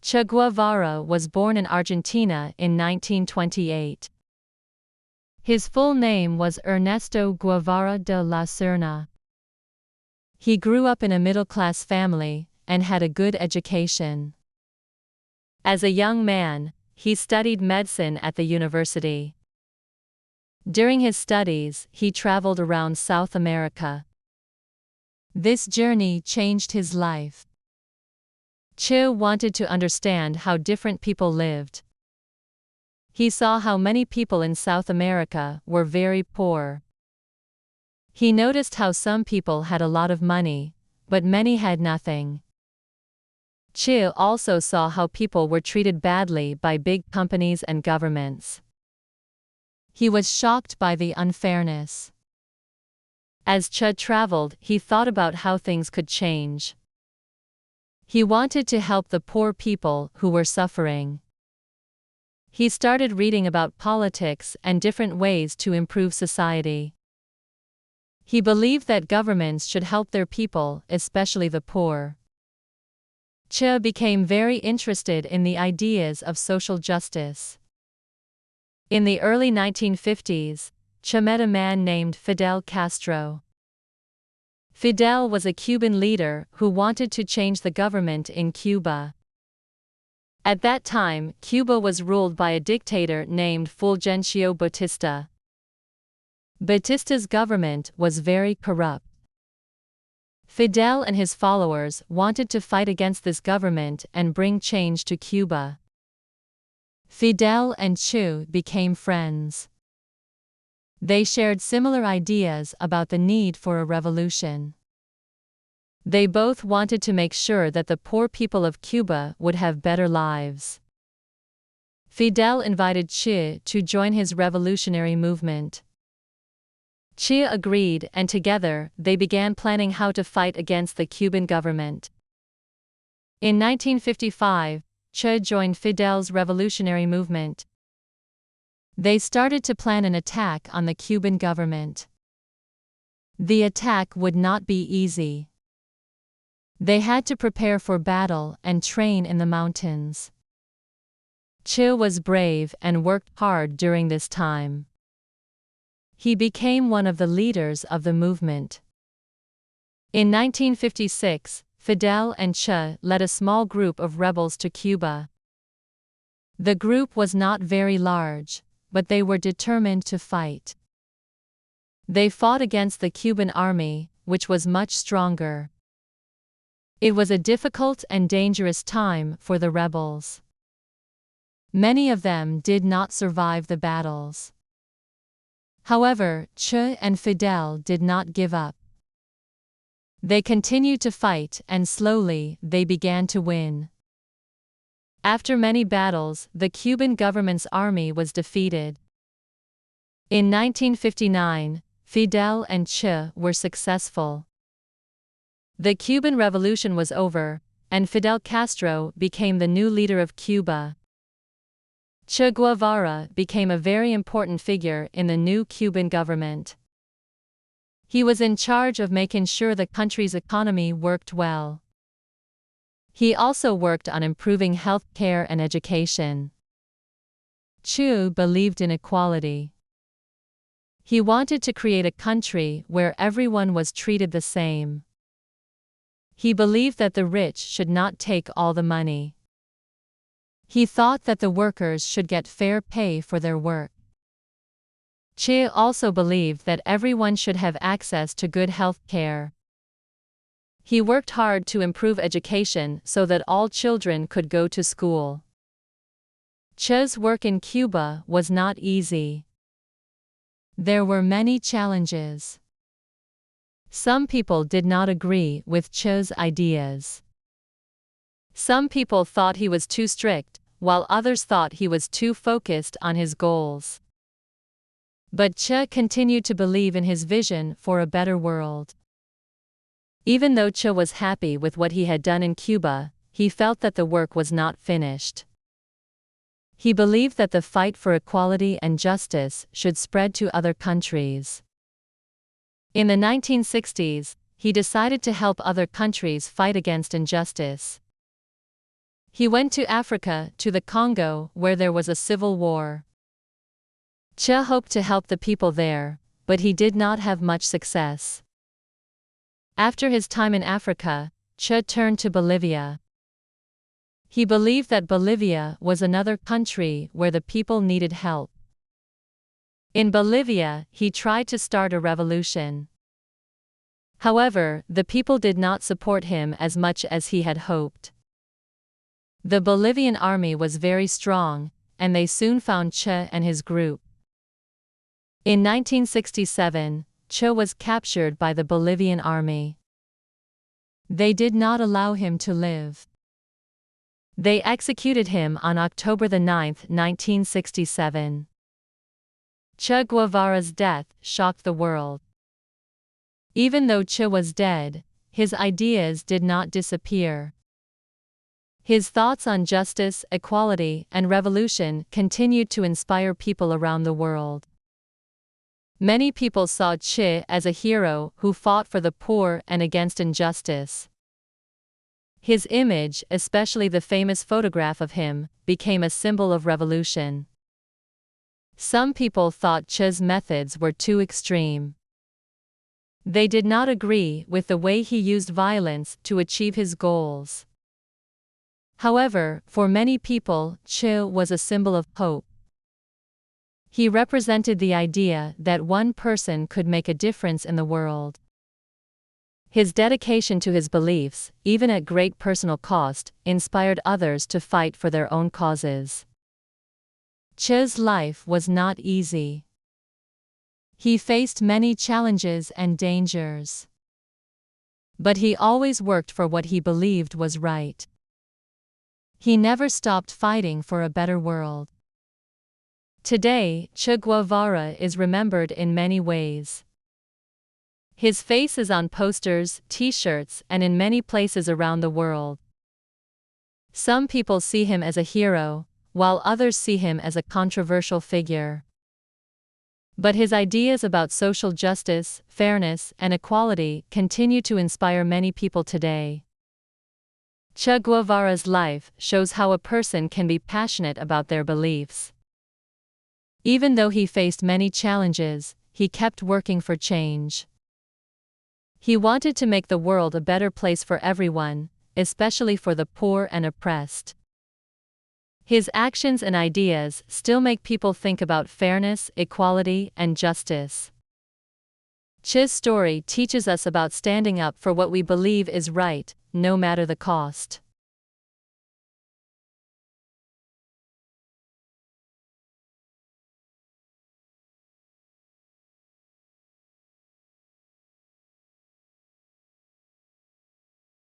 Che Guevara was born in Argentina in 1928. His full name was Ernesto Guevara de la Serna. He grew up in a middle-class family and had a good education. As a young man, he studied medicine at the university. During his studies, he traveled around South America. This journey changed his life. Che wanted to understand how different people lived. He saw how many people in South America were very poor. He noticed how some people had a lot of money, but many had nothing. Che also saw how people were treated badly by big companies and governments. He was shocked by the unfairness. As Che traveled, he thought about how things could change. He wanted to help the poor people who were suffering. He started reading about politics and different ways to improve society. He believed that governments should help their people, especially the poor. Che became very interested in the ideas of social justice. In the early 1950s, Che met a man named Fidel Castro. Fidel was a Cuban leader who wanted to change the government in Cuba. At that time, Cuba was ruled by a dictator named Fulgencio Batista. Batista's government was very corrupt. Fidel and his followers wanted to fight against this government and bring change to Cuba. Fidel and Che became friends. They shared similar ideas about the need for a revolution. They both wanted to make sure that the poor people of Cuba would have better lives. Fidel invited Che to join his revolutionary movement. Che agreed, and together, they began planning how to fight against the Cuban government. In 1955, Che joined Fidel's revolutionary movement. They started to plan an attack on the Cuban government. The attack would not be easy. They had to prepare for battle and train in the mountains. Che was brave and worked hard during this time. He became one of the leaders of the movement. In 1956, Fidel and Che led a small group of rebels to Cuba. The group was not very large, but they were determined to fight. They fought against the Cuban army, which was much stronger. It was a difficult and dangerous time for the rebels. Many of them did not survive the battles. However, Che and Fidel did not give up. They continued to fight, and slowly, they began to win. After many battles, the Cuban government's army was defeated. In 1959, Fidel and Che were successful. The Cuban Revolution was over, and Fidel Castro became the new leader of Cuba. Che Guevara became a very important figure in the new Cuban government. He was in charge of making sure the country's economy worked well. He also worked on improving health care and education. Che believed in equality. He wanted to create a country where everyone was treated the same. He believed that the rich should not take all the money. He thought that the workers should get fair pay for their work. Che also believed that everyone should have access to good health care. He worked hard to improve education so that all children could go to school. Che's work in Cuba was not easy. There were many challenges. Some people did not agree with Che's ideas. Some people thought he was too strict, while others thought he was too focused on his goals. But Che continued to believe in his vision for a better world. Even though Che was happy with what he had done in Cuba, he felt that the work was not finished. He believed that the fight for equality and justice should spread to other countries. In the 1960s, he decided to help other countries fight against injustice. He went to Africa, to the Congo, where there was a civil war. Che hoped to help the people there, but he did not have much success. After his time in Africa, Che turned to Bolivia. He believed that Bolivia was another country where the people needed help. In Bolivia, he tried to start a revolution. However, the people did not support him as much as he had hoped. The Bolivian army was very strong, and they soon found Che and his group. In 1967, Che was captured by the Bolivian army. They did not allow him to live. They executed him on October 9, 1967. Che Guevara's death shocked the world. Even though Che was dead, his ideas did not disappear. His thoughts on justice, equality, and revolution continued to inspire people around the world. Many people saw Che as a hero who fought for the poor and against injustice. His image, especially the famous photograph of him, became a symbol of revolution. Some people thought Che's methods were too extreme. They did not agree with the way he used violence to achieve his goals. However, for many people, Che was a symbol of hope. He represented the idea that one person could make a difference in the world. His dedication to his beliefs, even at great personal cost, inspired others to fight for their own causes. Che's life was not easy. He faced many challenges and dangers. But he always worked for what he believed was right. He never stopped fighting for a better world. Today, Che Guevara is remembered in many ways. His face is on posters, t-shirts, and in many places around the world. Some people see him as a hero, while others see him as a controversial figure. But his ideas about social justice, fairness, and equality continue to inspire many people today. Che Guevara's life shows how a person can be passionate about their beliefs. Even though he faced many challenges, he kept working for change. He wanted to make the world a better place for everyone, especially for the poor and oppressed. His actions and ideas still make people think about fairness, equality, and justice. Che's story teaches us about standing up for what we believe is right, no matter the cost.